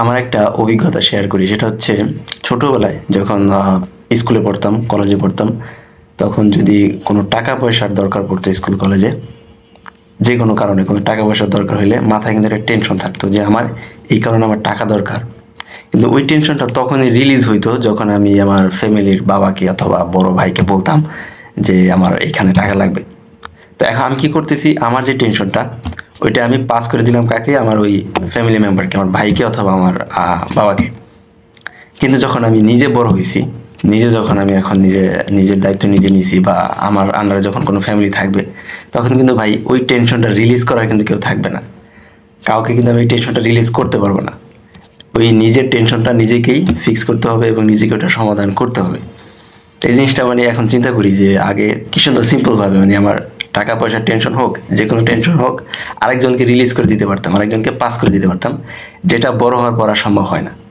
আমার একটা অভিজ্ঞতা শেয়ার করি। সেটা হচ্ছে ছোটবেলায় যখন স্কুলে পড়তাম, কলেজে পড়তাম, তখন যদি কোনো টাকা পয়সার দরকার পড়তো স্কুল কলেজে, যে কোনো কারণে কোনো টাকা পয়সার দরকার হইলে মাথায় কিন্তু একটা টেনশন থাকতো যে আমার এই কারণে আমার টাকা দরকার। কিন্তু ওই টেনশনটা তখনই রিলিজ হইতো যখন আমি আমার ফ্যামিলির বাবাকে অথবা বড় ভাইকে বলতাম যে আমার এখানে টাকা লাগবে। তো এখন আমি কি করতেছি, আমার যে টেনশনটা ওইটা আমি পাস করে দিলাম কাকে, আমার ওই ফ্যামিলি মেম্বারকে, আমার ভাইকে অথবা আমার বাবাকে। কিন্তু যখন আমি নিজে বড় হয়েছি, নিজে যখন আমি এখন নিজের দায়িত্ব নিজে নিছি বা আমার আন্ডারে যখন কোনো ফ্যামিলি থাকবে, তখন কিন্তু ভাই ওই টেনশনটা রিলিজ করার কিন্তু কেউ থাকবে না। কাউকে কিন্তু আমি এই টেনশনটা রিলিজ করতে পারবো না। ওই নিজের টেনশনটা নিজেকেই ফিক্স করতে হবে এবং নিজেকে ওটা সমাধান করতে হবে। তো এই জিনিসটা মানে এখন চিন্তা করি যে আগে কি সুন্দর সিম্পল ভাবে মানে আমার টাকা পয়সার টেনশন হোক, যে কোনো টেনশন হোক, আরেকজনকে রিলিজ করে দিতে পারতাম, আরেকজনকে পাস করে দিতে পারতাম, যেটা বড় হওয়ার পর আর সম্ভব হয় না।